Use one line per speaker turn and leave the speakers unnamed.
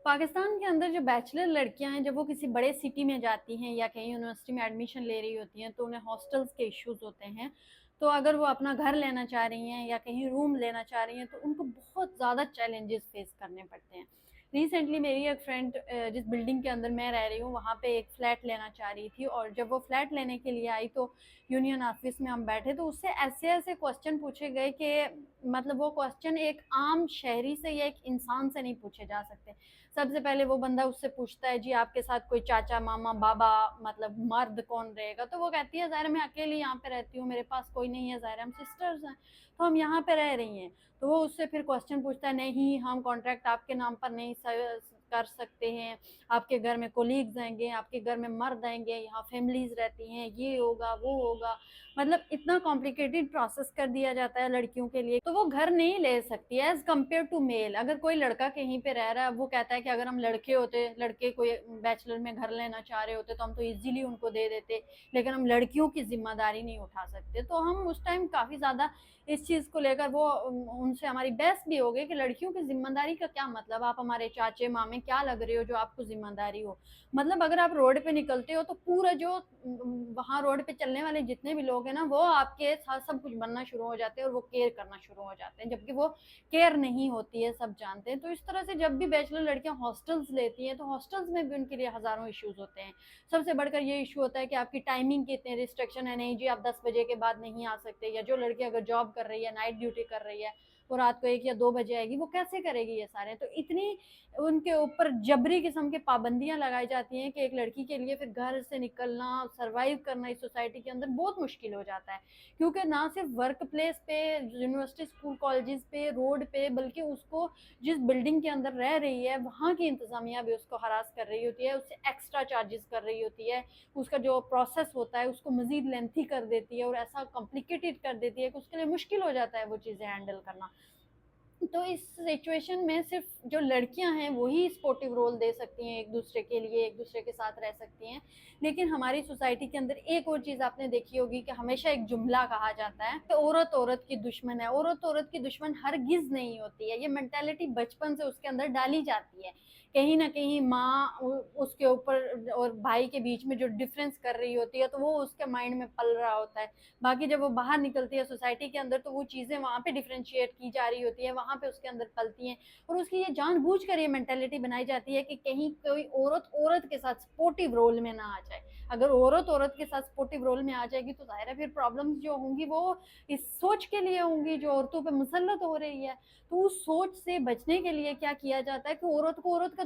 पाकिस्तान के अंदर जो बैचलर लड़कियां हैं, जब वो किसी बड़े सिटी में जाती हैं या कहीं यूनिवर्सिटी में एडमिशन ले रही होती हैं, तो उन्हें हॉस्टल्स के इश्यूज होते हैं। तो अगर वो अपना घर लेना चाह रही हैं या कहीं रूम लेना चाह रही हैं, तो उनको बहुत ज़्यादा चैलेंजेस फेस करने पड़ते हैं। रिसेंटली मेरी एक फ्रेंड जिस बिल्डिंग के अंदर मैं रह रही हूँ, वहाँ पे एक फ्लैट लेना चाह रही थी, और जब वो फ्लैट लेने के लिए आई तो यूनियन ऑफिस में हम बैठे, तो उससे ऐसे ऐसे क्वेश्चन पूछे गए कि मतलब वो क्वेश्चन एक आम शहरी से या एक इंसान से नहीं पूछे जा सकते। सबसे पहले वो बंदा उससे पूछता है, जी आपके साथ कोई चाचा मामा बाबा मतलब मर्द कौन रहेगा? तो वो कहती है, ज़ाहिर मैं अकेली यहाँ पे रहती हूँ, मेरे पास कोई नहीं है, ज़ाहिर हम सिस्टर्स हैं, तो हम यहाँ पे रह रही हैं। तो वो उससे फिर क्वेश्चन पूछता है, नहीं हम कॉन्ट्रैक्ट आपके नाम पर नहीं कर सकते हैं, आपके घर में कोलीग्स आएंगे, आपके घर में मर्द आएंगे, यहाँ फैमिलीज रहती हैं, ये होगा वो होगा। मतलब इतना कॉम्प्लिकेटेड प्रोसेस कर दिया जाता है लड़कियों के लिए, तो वो घर नहीं ले सकती है एज कम्पेयर टू मेल। अगर कोई लड़का कहीं पे रह रहा है, वो कहता है कि अगर हम लड़के होते, लड़के कोई बैचलर में घर लेना चाह रहे होते, तो हम तो इजीली उनको दे देते, लेकिन हम लड़कियों की जिम्मेदारी नहीं उठा सकते। तो हम उस टाइम काफी ज्यादा इस चीज को लेकर वो उनसे हमारी बहस भी हो गई कि लड़कियों की जिम्मेदारी का क्या मतलब, आप हमारे चाचे मामे क्या लग रहे हो जो आपको जिम्मेदारी हो? मतलब अगर आप रोड पे निकलते हो, तो पूरा जो वहाँ रोड पे चलने वाले जितने भी लोग हैं ना, वो आपके साथ सब कुछ बनना शुरू हो जाते हैं और वो केयर करना शुरू हो जाते हैं, जबकि वो केयर नहीं होती है, सब जानते हैं। तो इस तरह से जब भी बैचलर लड़कियां हॉस्टल्स लेती हैं, तो हॉस्टल्स में भी उनके लिए हजारों इश्यूज होते हैं। सबसे बढ़कर ये इशू होता है कि आपकी टाइमिंग की इतने रिस्ट्रिक्शन है, नहीं जी आप 10 बजे के बाद नहीं आ सकते, या जो लड़की अगर जॉब कर रही है, नाइट ड्यूटी कर रही है, वो रात को 1 या 2 बजे आएगी, वो कैसे करेगी ये सारे? तो इतनी उनके ऊपर जबरी किस्म की पाबंदियां लगाई जाती हैं कि एक लड़की के लिए फिर घर से निकलना, सरवाइव करना इस सोसाइटी के अंदर बहुत मुश्किल हो जाता है। क्योंकि ना सिर्फ वर्क प्लेस पे, यूनिवर्सिटी स्कूल कॉलेजेस पे, रोड पे, बल्कि उसको जिस बिल्डिंग के अंदर रह रही है, वहाँ की इंतजामिया भी उसको हरास कर रही होती है, उससे एक्स्ट्रा चार्जेस कर रही होती है, उसका जो प्रोसेस होता है उसको मजीद लेंथी कर देती है और ऐसा कॉम्प्लिकेटेड कर देती है कि उसके लिए मुश्किल हो जाता है वो चीज़ें हैंडल करना। तो इस सिचुएशन में सिर्फ जो लड़कियां हैं वही स्पोर्टिव रोल दे सकती हैं एक दूसरे के लिए, एक दूसरे के साथ रह सकती हैं। लेकिन हमारी सोसाइटी के अंदर एक और चीज आपने देखी होगी कि हमेशा एक जुमला कहा जाता है कि औरत औरत की दुश्मन है। औरत औरत की दुश्मन हरगिज नहीं होती है, ये मेंटेलिटी बचपन से उसके अंदर डाली जाती है। कहीं ना कहीं माँ उसके ऊपर और भाई के बीच में जो डिफरेंस कर रही होती है, तो वो उसके माइंड में पल रहा होता है। बाकी जब वो बाहर निकलती है सोसाइटी के अंदर, तो वो चीज़ें वहाँ पे डिफरेंशिएट की जा रही होती है, वहाँ पे उसके अंदर पलती हैं। और उसकी ये जानबूझ कर ये मेंटेलिटी बनाई जाती है कि कहीं कोई औरत औरत के साथ सपोर्टिव रोल में ना आ जाए। अगर औरत औरत के साथ सपोर्टिव रोल में आ जाएगी, तो जाहिर है फिर प्रॉब्लम्स जो होंगी वो इस सोच के लिए होंगी जो औरतों पे मुसल्लत हो रही है। तो उस सोच से बचने के लिए क्या किया जाता है कि औरत को औरत का